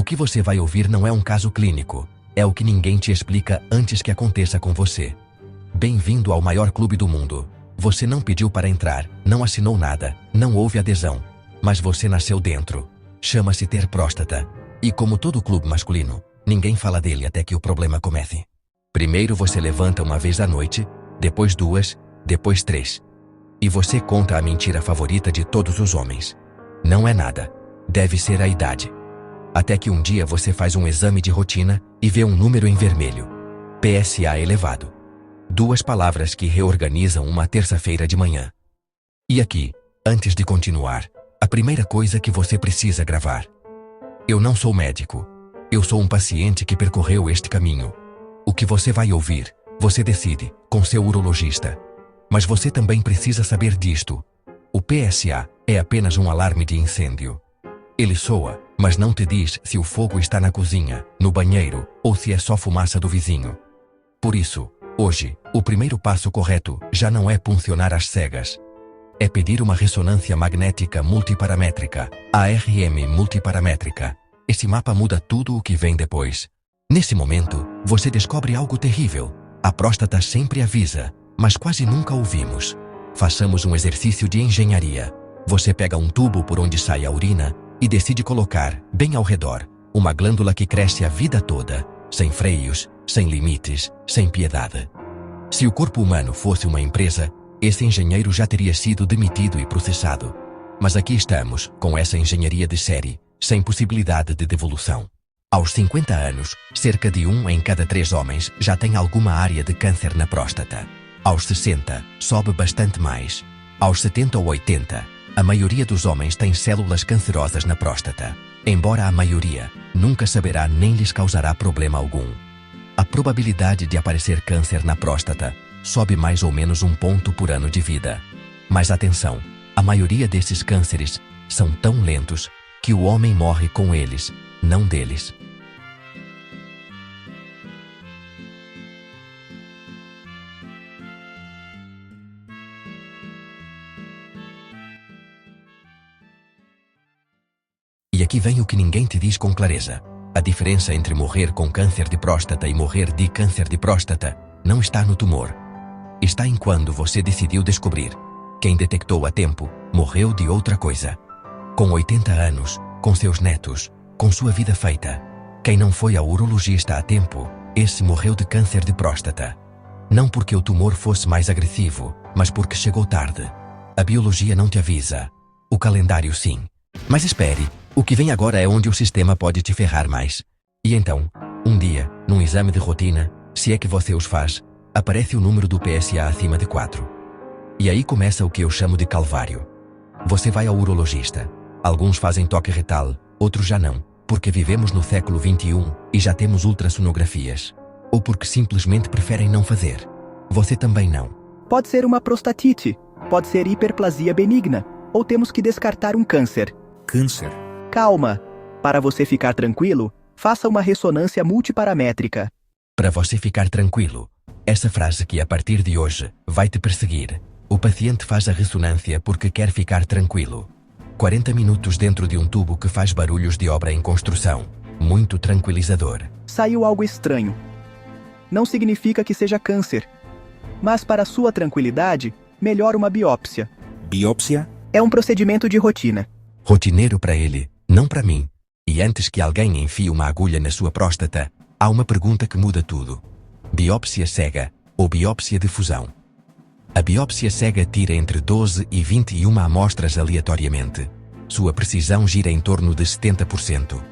que você vai ouvir não é um caso clínico, é o que ninguém te explica antes que aconteça com você. Bem-vindo ao maior clube do mundo. Você não pediu para entrar, não assinou nada, não houve adesão. Mas você nasceu dentro. Chama-se ter próstata. E como todo clube masculino, ninguém fala dele até que o problema comece. Primeiro você levanta uma vez à noite, depois 2, depois 3. E você conta a mentira favorita de todos os homens. Não é nada. Deve ser a idade. Até que um dia você faz um exame de rotina e vê um número em vermelho. PSA elevado. 2 palavras que reorganizam uma terça-feira de manhã. E aqui, antes de continuar, a primeira coisa que você precisa gravar. Eu não sou médico. Eu sou um paciente que percorreu este caminho. O que você vai ouvir, você decide, com seu urologista. Mas você também precisa saber disto. O PSA é apenas um alarme de incêndio. Ele soa, mas não te diz se o fogo está na cozinha, no banheiro, ou se é só fumaça do vizinho. Por isso, hoje, o primeiro passo correto já não é puncionar às cegas. É pedir uma ressonância magnética multiparamétrica, ARM multiparamétrica. Esse mapa muda tudo o que vem depois. Nesse momento, você descobre algo terrível. A próstata sempre avisa, mas quase nunca ouvimos. Façamos um exercício de engenharia. Você pega um tubo por onde sai a urina e decide colocar, bem ao redor, uma glândula que cresce a vida toda, sem freios, sem limites, sem piedade. Se o corpo humano fosse uma empresa, esse engenheiro já teria sido demitido e processado. Mas aqui estamos, com essa engenharia de série, sem possibilidade de devolução. Aos 50 anos, cerca de 1 em cada 3 homens já tem alguma área de câncer na próstata. Aos 60, sobe bastante mais. Aos 70 ou 80, a maioria dos homens tem células cancerosas na próstata. Embora a maioria nunca saberá nem lhes causará problema algum. A probabilidade de aparecer câncer na próstata sobe mais ou menos 1 ponto por ano de vida. Mas atenção, a maioria desses cânceres são tão lentos que o homem morre com eles, não deles. E aqui vem o que ninguém te diz com clareza. A diferença entre morrer com câncer de próstata e morrer de câncer de próstata não está no tumor. Está em quando você decidiu descobrir. Quem detectou a tempo, morreu de outra coisa. Com 80 anos, com seus netos, com sua vida feita. Quem não foi ao urologista a tempo, esse morreu de câncer de próstata. Não porque o tumor fosse mais agressivo, mas porque chegou tarde. A biologia não te avisa. O calendário sim. Mas espere, o que vem agora é onde o sistema pode te ferrar mais. E então, um dia, num exame de rotina, se é que você os faz, aparece o número do PSA acima de 4. E aí começa o que eu chamo de calvário. Você vai ao urologista. Alguns fazem toque retal, outros já não, porque vivemos no século XXI e já temos ultrassonografias. Ou porque simplesmente preferem não fazer. Você também não. Pode ser uma prostatite, pode ser hiperplasia benigna, ou temos que descartar um câncer. Câncer. Calma. Para você ficar tranquilo, faça uma ressonância multiparamétrica. Para você ficar tranquilo, essa frase que a partir de hoje vai te perseguir. O paciente faz a ressonância porque quer ficar tranquilo. 40 minutos dentro de um tubo que faz barulhos de obra em construção. Muito tranquilizador. Saiu algo estranho. Não significa que seja câncer. Mas para sua tranquilidade, melhor uma biópsia. Biópsia? É um procedimento de rotina. Rotineiro para ele, não para mim. E antes que alguém enfie uma agulha na sua próstata, há uma pergunta que muda tudo. Biópsia cega ou biópsia de fusão? A biópsia cega tira entre 12 e 21 amostras aleatoriamente. Sua precisão gira em torno de 70%.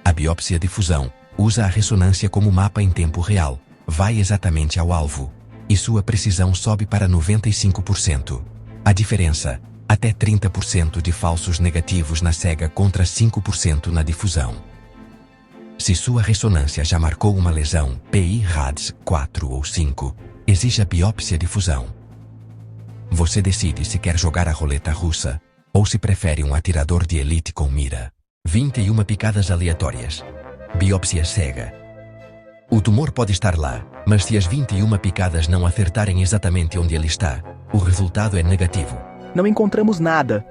A biópsia de fusão usa a ressonância como mapa em tempo real, vai exatamente ao alvo, e sua precisão sobe para 95%. A diferença, até 30% de falsos negativos na cega contra 5% na difusão. Se sua ressonância já marcou uma lesão, PI-RADS 4 ou 5, exige a biópsia de fusão. Você decide se quer jogar a roleta russa, ou se prefere um atirador de elite com mira. 21 picadas aleatórias. Biópsia cega. O tumor pode estar lá, mas se as 21 picadas não acertarem exatamente onde ele está, o resultado é negativo. Não encontramos nada,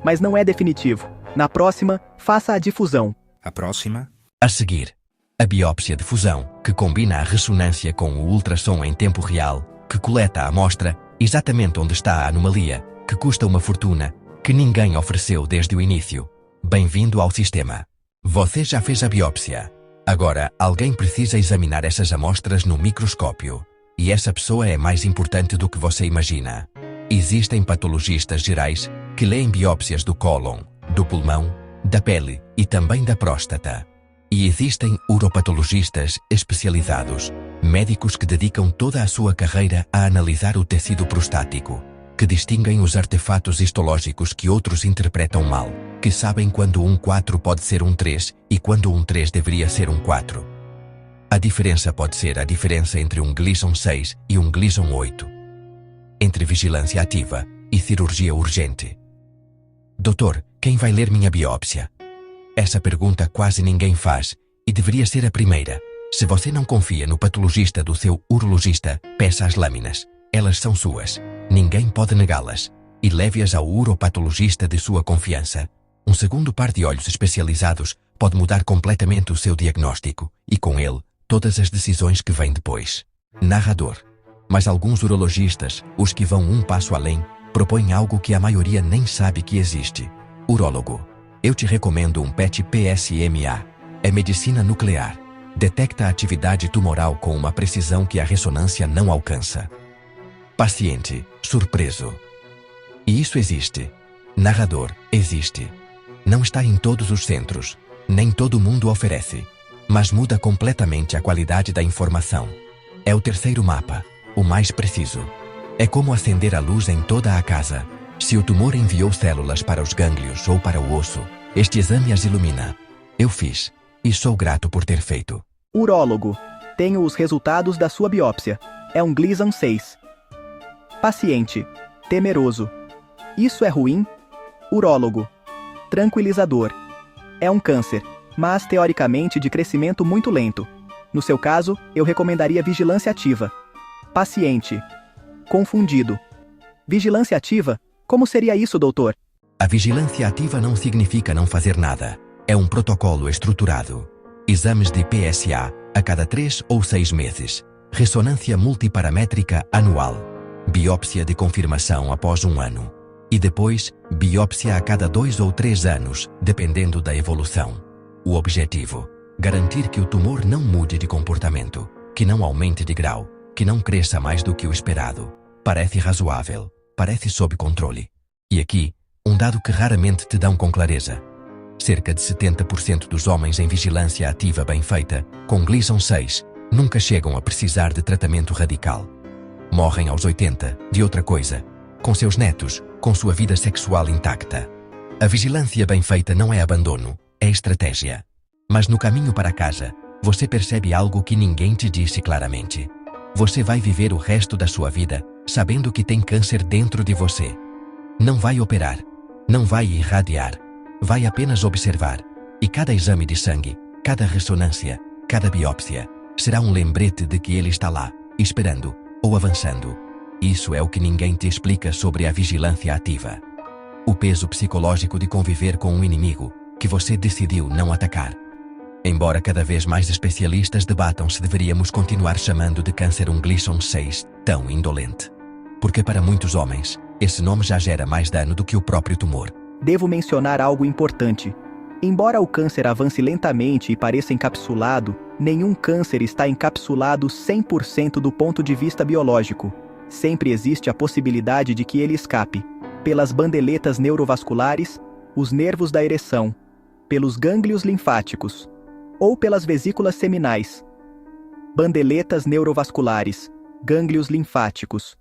mas não é definitivo. Na próxima, faça a difusão. A próxima? A seguir, a biópsia de fusão, que combina a ressonância com o ultrassom em tempo real, que coleta a amostra exatamente onde está a anomalia, que custa uma fortuna, que ninguém ofereceu desde o início. Bem-vindo ao sistema. Você já fez a biópsia. Agora, alguém precisa examinar essas amostras no microscópio. E essa pessoa é mais importante do que você imagina. Existem patologistas gerais que leem biópsias do cólon, do pulmão, da pele e também da próstata. E existem uropatologistas especializados, médicos que dedicam toda a sua carreira a analisar o tecido prostático, que distinguem os artefatos histológicos que outros interpretam mal, que sabem quando um 4 pode ser um 3 e quando um 3 deveria ser um 4. A diferença pode ser a diferença entre um Gleason 6 e um Gleason 8. Entre vigilância ativa e cirurgia urgente. Doutor, quem vai ler minha biópsia? Essa pergunta quase ninguém faz, e deveria ser a primeira. Se você não confia no patologista do seu urologista, peça as lâminas. Elas são suas. Ninguém pode negá-las. E leve-as ao uropatologista de sua confiança. Um segundo par de olhos especializados pode mudar completamente o seu diagnóstico, e com ele, todas as decisões que vêm depois. Narrador. Mas alguns urologistas, os que vão um passo além, propõem algo que a maioria nem sabe que existe. Urólogo. Eu te recomendo um PET-PSMA. É medicina nuclear. Detecta a atividade tumoral com uma precisão que a ressonância não alcança. Paciente, surpreso. E isso existe. Narrador, existe. Não está em todos os centros. Nem todo mundo oferece. Mas muda completamente a qualidade da informação. É o terceiro mapa, o mais preciso. É como acender a luz em toda a casa. Se o tumor enviou células para os gânglios ou para o osso, este exame as ilumina. Eu fiz. E sou grato por ter feito. Urólogo. Tenho os resultados da sua biópsia. É um Gleason 6. Paciente. Temeroso. Isso é ruim? Urólogo. Tranquilizador. É um câncer, mas teoricamente de crescimento muito lento. No seu caso, eu recomendaria vigilância ativa. Paciente. Confundido. Vigilância ativa? Como seria isso, doutor? A vigilância ativa não significa não fazer nada. É um protocolo estruturado. Exames de PSA a cada 3 ou 6 meses. Ressonância multiparamétrica anual. Biópsia de confirmação após 1 ano. E depois, biópsia a cada 2 ou 3 anos, dependendo da evolução. O objetivo: garantir que o tumor não mude de comportamento, que não aumente de grau, que não cresça mais do que o esperado. Parece razoável, parece sob controle. E aqui, um dado que raramente te dão com clareza. Cerca de 70% dos homens em vigilância ativa bem feita, com Gleason 6, nunca chegam a precisar de tratamento radical. Morrem aos 80, de outra coisa, com seus netos, com sua vida sexual intacta. A vigilância bem feita não é abandono, é estratégia. Mas no caminho para casa, você percebe algo que ninguém te disse claramente. Você vai viver o resto da sua vida sabendo que tem câncer dentro de você. Não vai operar, não vai irradiar, vai apenas observar. E cada exame de sangue, cada ressonância, cada biópsia, será um lembrete de que ele está lá, esperando, ou avançando. Isso é o que ninguém te explica sobre a vigilância ativa. O peso psicológico de conviver com um inimigo que você decidiu não atacar. Embora cada vez mais especialistas debatam se deveríamos continuar chamando de câncer um Gleason 6 tão indolente. Porque para muitos homens, esse nome já gera mais dano do que o próprio tumor. Devo mencionar algo importante. Embora o câncer avance lentamente e pareça encapsulado, nenhum câncer está encapsulado 100% do ponto de vista biológico. Sempre existe a possibilidade de que ele escape, pelas bandeletas neurovasculares, os nervos da ereção, pelos gânglios linfáticos, ou pelas vesículas seminais. Bandeletas neurovasculares, gânglios linfáticos,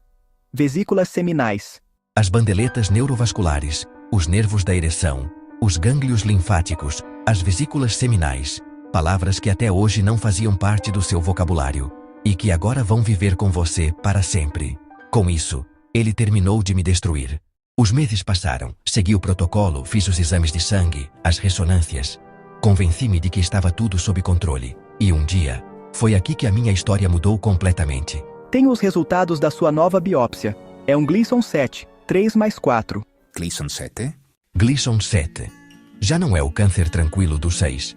vesículas seminais. As bandeletas neurovasculares, os nervos da ereção, os gânglios linfáticos, as vesículas seminais, palavras que até hoje não faziam parte do seu vocabulário, e que agora vão viver com você para sempre. Com isso, ele terminou de me destruir. Os meses passaram, segui o protocolo, fiz os exames de sangue, as ressonâncias. Convenci-me de que estava tudo sob controle. E um dia, foi aqui que a minha história mudou completamente. Tenho os resultados da sua nova biópsia. É um Gleason 7, 3+4. Gleason 7? Gleason 7. Já não é o câncer tranquilo do 6.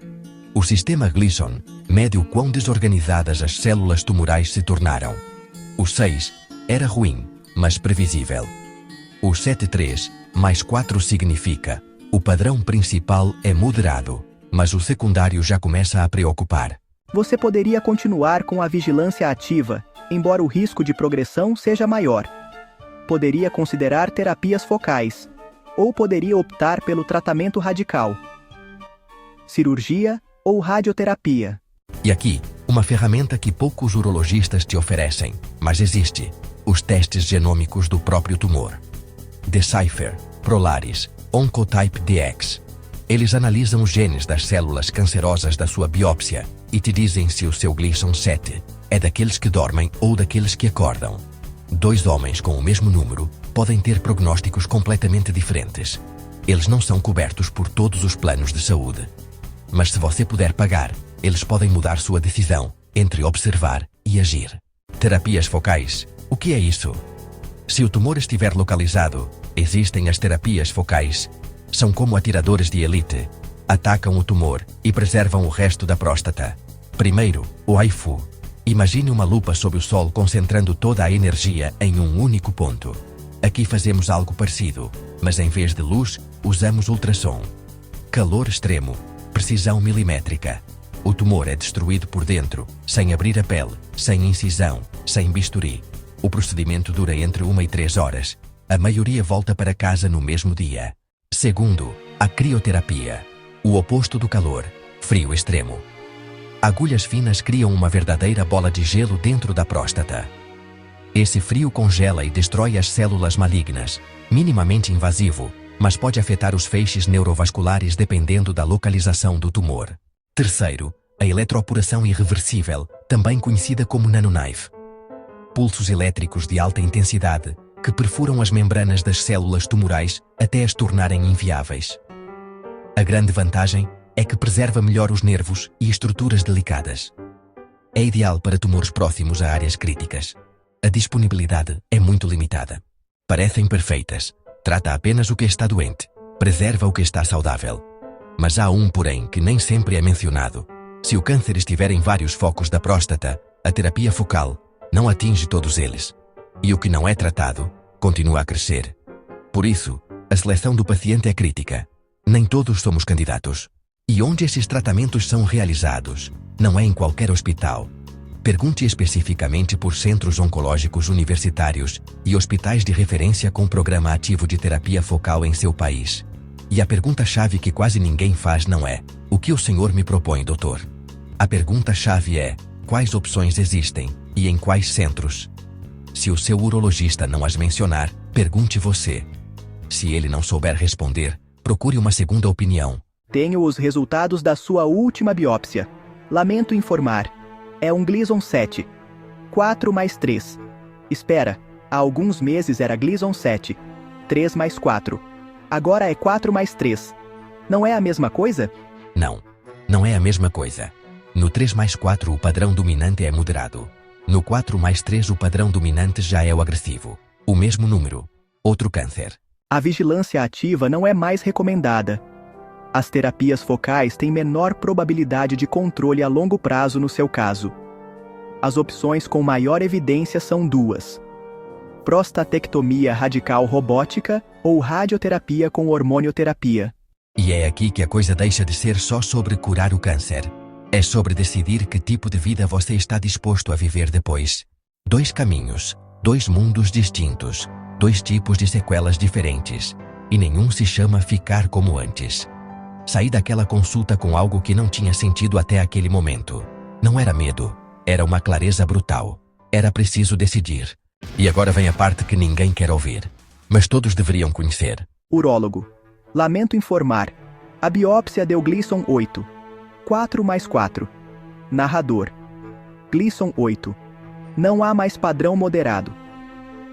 O sistema Gleason mede o quão desorganizadas as células tumorais se tornaram. O 6 era ruim, mas previsível. O 7,3 mais 4 significa: o padrão principal é moderado, mas o secundário já começa a preocupar. Você poderia continuar com a vigilância ativa, embora o risco de progressão seja maior. Poderia considerar terapias focais, ou poderia optar pelo tratamento radical, cirurgia ou radioterapia. E aqui, uma ferramenta que poucos urologistas te oferecem, mas existe: os testes genômicos do próprio tumor. Decipher, Prolaris, Oncotype DX. Eles analisam os genes das células cancerosas da sua biópsia e te dizem se o seu Gleason 7 é daqueles que dormem ou daqueles que acordam. 2 homens com o mesmo número podem ter prognósticos completamente diferentes. Eles não são cobertos por todos os planos de saúde. Mas se você puder pagar, eles podem mudar sua decisão entre observar e agir. Terapias focais. O que é isso? Se o tumor estiver localizado, existem as terapias focais. São como atiradores de elite. Atacam o tumor e preservam o resto da próstata. Primeiro, o HIFU. Imagine uma lupa sob o sol concentrando toda a energia em um único ponto. Aqui fazemos algo parecido, mas em vez de luz, usamos ultrassom. Calor extremo. Precisão milimétrica. O tumor é destruído por dentro, sem abrir a pele, sem incisão, sem bisturi. O procedimento dura entre 1 e 3 horas. A maioria volta para casa no mesmo dia. Segundo, a crioterapia. O oposto do calor, frio extremo. Agulhas finas criam uma verdadeira bola de gelo dentro da próstata. Esse frio congela e destrói as células malignas, minimamente invasivo, mas pode afetar os feixes neurovasculares dependendo da localização do tumor. Terceiro, a eletroporação irreversível, também conhecida como nanoknife. Pulsos elétricos de alta intensidade que perfuram as membranas das células tumorais até as tornarem inviáveis. A grande vantagem é que preserva melhor os nervos e estruturas delicadas. É ideal para tumores próximos a áreas críticas. A disponibilidade é muito limitada. Parecem perfeitas. Trata apenas o que está doente. Preserva o que está saudável. Mas há um porém que nem sempre é mencionado. Se o câncer estiver em vários focos da próstata, a terapia focal não atinge todos eles. E o que não é tratado, continua a crescer. Por isso, a seleção do paciente é crítica. Nem todos somos candidatos. E onde esses tratamentos são realizados? Não é em qualquer hospital. Pergunte especificamente por centros oncológicos universitários e hospitais de referência com programa ativo de terapia focal em seu país. E a pergunta-chave que quase ninguém faz não é: o que o senhor me propõe, doutor? A pergunta-chave é: quais opções existem e em quais centros? Se o seu urologista não as mencionar, pergunte você. Se ele não souber responder, procure uma segunda opinião. Tenho os resultados da sua última biópsia. Lamento informar. É um Gleason 7. 4 mais 3. Espera, há alguns meses era Gleason 7. 3 mais 4. Agora é 4 mais 3. Não é a mesma coisa? Não, não é a mesma coisa. No 3 mais 4 o padrão dominante é moderado. No 4 mais 3 o padrão dominante já é o agressivo. O mesmo número. Outro câncer. A vigilância ativa não é mais recomendada. As terapias focais têm menor probabilidade de controle a longo prazo no seu caso. As opções com maior evidência são 2: prostatectomia radical robótica ou radioterapia com hormonioterapia. E é aqui que a coisa deixa de ser só sobre curar o câncer. É sobre decidir que tipo de vida você está disposto a viver depois. 2 caminhos, 2 mundos distintos, 2 tipos de sequelas diferentes. E nenhum se chama ficar como antes. Saí daquela consulta com algo que não tinha sentido até aquele momento. Não era medo, era uma clareza brutal. Era preciso decidir. E agora vem a parte que ninguém quer ouvir, mas todos deveriam conhecer. Urólogo. Lamento informar. A biópsia deu Gleason 8. 4 mais 4. Narrador. Gleason 8. Não há mais padrão moderado.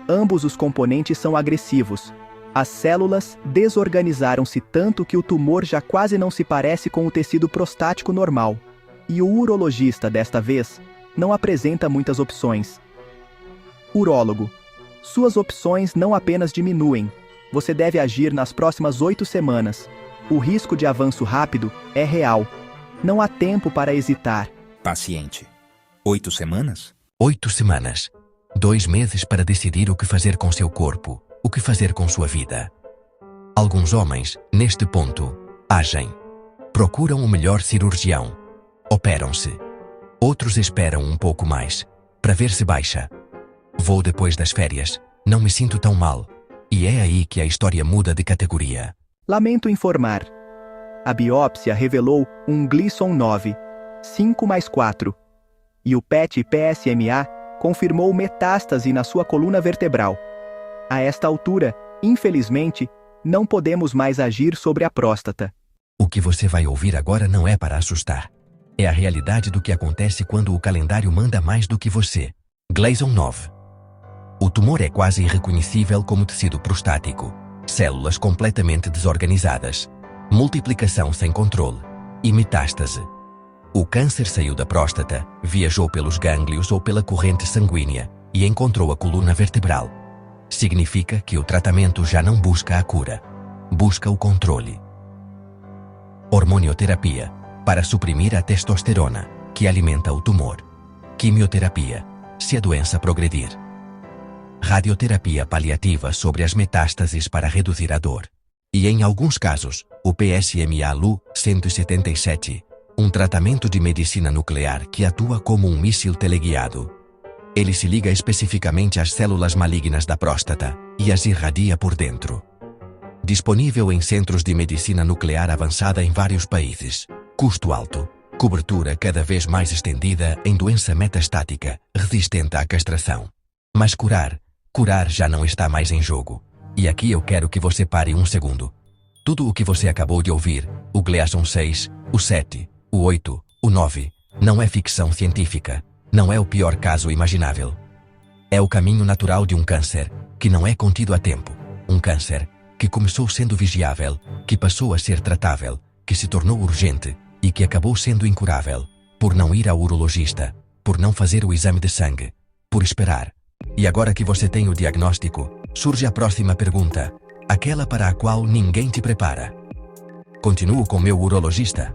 Ambos os componentes são agressivos. As células desorganizaram-se tanto que o tumor já quase não se parece com o tecido prostático normal. E o urologista, desta vez, não apresenta muitas opções. Urólogo. Suas opções não apenas diminuem. Você deve agir nas próximas 8 semanas. O risco de avanço rápido é real. Não há tempo para hesitar. Paciente. 8 semanas? 8 semanas. 2 meses para decidir o que fazer com seu corpo, o que fazer com sua vida. Alguns homens, neste ponto, agem. Procuram o melhor cirurgião. Operam-se. Outros esperam um pouco mais, para ver se baixa. Vou depois das férias, não me sinto tão mal. E é aí que a história muda de categoria. Lamento informar. A biópsia revelou um Gleason 9, 5+4. E o PET-PSMA confirmou metástase na sua coluna vertebral. A esta altura, infelizmente, não podemos mais agir sobre a próstata. O que você vai ouvir agora não é para assustar. É a realidade do que acontece quando o calendário manda mais do que você. Gleason 9. O tumor é quase irreconhecível como tecido prostático. Células completamente desorganizadas. Multiplicação sem controle. E metástase. O câncer saiu da próstata, viajou pelos gânglios ou pela corrente sanguínea e encontrou a coluna vertebral. Significa que o tratamento já não busca a cura. Busca o controle. Hormonioterapia, para suprimir a testosterona, que alimenta o tumor. Quimioterapia, se a doença progredir. Radioterapia paliativa sobre as metástases para reduzir a dor. E em alguns casos, o PSMA-Lu 177, um tratamento de medicina nuclear que atua como um míssil teleguiado. Ele se liga especificamente às células malignas da próstata e as irradia por dentro. Disponível em centros de medicina nuclear avançada em vários países. Custo alto. Cobertura cada vez mais estendida em doença metastática, resistente à castração. Mas curar já não está mais em jogo. E aqui eu quero que você pare um segundo. Tudo o que você acabou de ouvir, o Gleason 6, o 7, o 8, o 9, não é ficção científica. Não é o pior caso imaginável. É o caminho natural de um câncer, que não é contido a tempo. Um câncer que começou sendo vigiável, que passou a ser tratável, que se tornou urgente e que acabou sendo incurável, por não ir ao urologista, por não fazer o exame de sangue, por esperar. E agora que você tem o diagnóstico, surge a próxima pergunta, aquela para a qual ninguém te prepara. Continuo com meu urologista?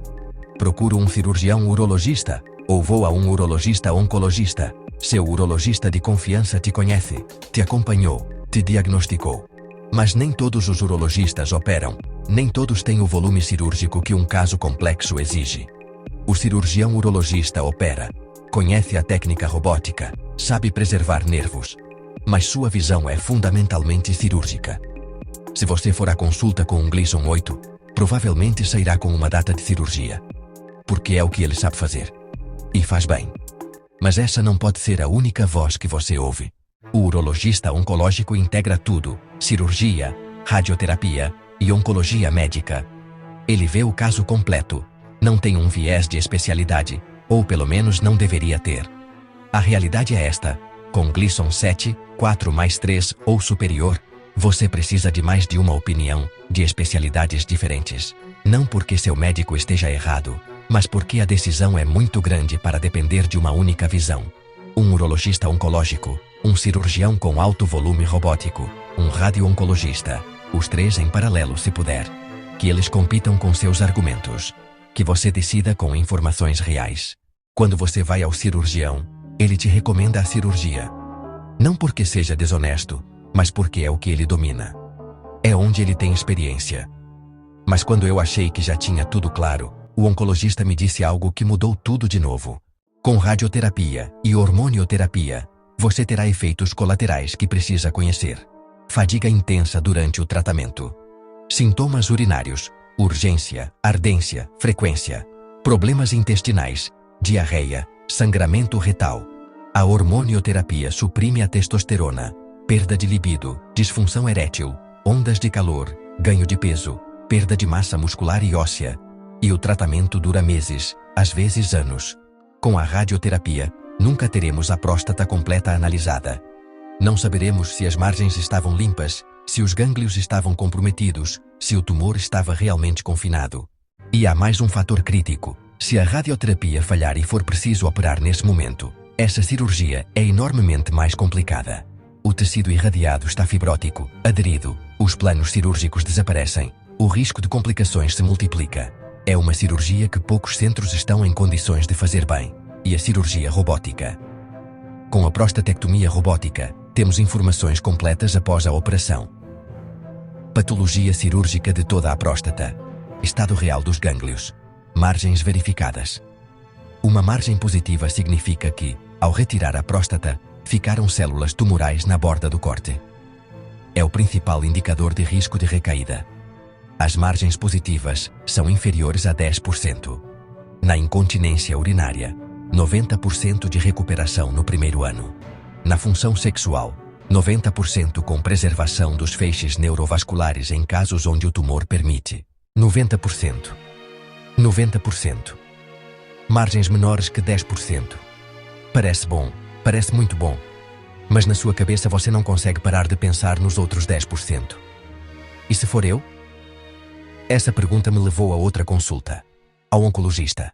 Procuro um cirurgião urologista? Ou vou a um urologista oncologista? Seu urologista de confiança te conhece, te acompanhou, te diagnosticou. Mas nem todos os urologistas operam, nem todos têm o volume cirúrgico que um caso complexo exige. O cirurgião urologista opera, conhece a técnica robótica, sabe preservar nervos. Mas sua visão é fundamentalmente cirúrgica. Se você for à consulta com um Gleason 8, provavelmente sairá com uma data de cirurgia. Porque é o que ele sabe fazer. E faz bem. Mas essa não pode ser a única voz que você ouve. O urologista oncológico integra tudo: cirurgia, radioterapia e oncologia médica. Ele vê o caso completo. Não tem um viés de especialidade, ou pelo menos não deveria ter. A realidade é esta: com Gleason 7, 4+3 ou superior, você precisa de mais de uma opinião, de especialidades diferentes. Não porque seu médico esteja errado, mas porque a decisão é muito grande para depender de uma única visão. Um urologista oncológico, um cirurgião com alto volume robótico, um radio-oncologista, os 3 em paralelo se puder. Que eles compitam com seus argumentos. Que você decida com informações reais. Quando você vai ao cirurgião, ele te recomenda a cirurgia. Não porque seja desonesto, mas porque é o que ele domina. É onde ele tem experiência. Mas quando eu achei que já tinha tudo claro, o oncologista me disse algo que mudou tudo de novo. Com radioterapia e hormonioterapia, você terá efeitos colaterais que precisa conhecer. Fadiga intensa durante o tratamento. Sintomas urinários, urgência, ardência, frequência. Problemas intestinais, diarreia, sangramento retal. A hormonioterapia suprime a testosterona, perda de libido, disfunção erétil, ondas de calor, ganho de peso, perda de massa muscular e óssea. E o tratamento dura meses, às vezes anos. Com a radioterapia, nunca teremos a próstata completa analisada. Não saberemos se as margens estavam limpas, se os gânglios estavam comprometidos, se o tumor estava realmente confinado. E há mais um fator crítico: se a radioterapia falhar e for preciso operar nesse momento, essa cirurgia é enormemente mais complicada. O tecido irradiado está fibrótico, aderido, os planos cirúrgicos desaparecem, o risco de complicações se multiplica. É uma cirurgia que poucos centros estão em condições de fazer bem, e a cirurgia robótica. Com a prostatectomia robótica, temos informações completas após a operação. Patologia cirúrgica de toda a próstata. Estado real dos gânglios. Margens verificadas. Uma margem positiva significa que, ao retirar a próstata, ficaram células tumorais na borda do corte. É o principal indicador de risco de recaída. As margens positivas são inferiores a 10%. Na incontinência urinária, 90% de recuperação no primeiro ano. Na função sexual, 90% com preservação dos feixes neurovasculares em casos onde o tumor permite. 90%. 90%. Margens menores que 10%. Parece bom, parece muito bom. Mas na sua cabeça você não consegue parar de pensar nos outros 10%. E se for eu? Essa pergunta me levou a outra consulta, ao oncologista.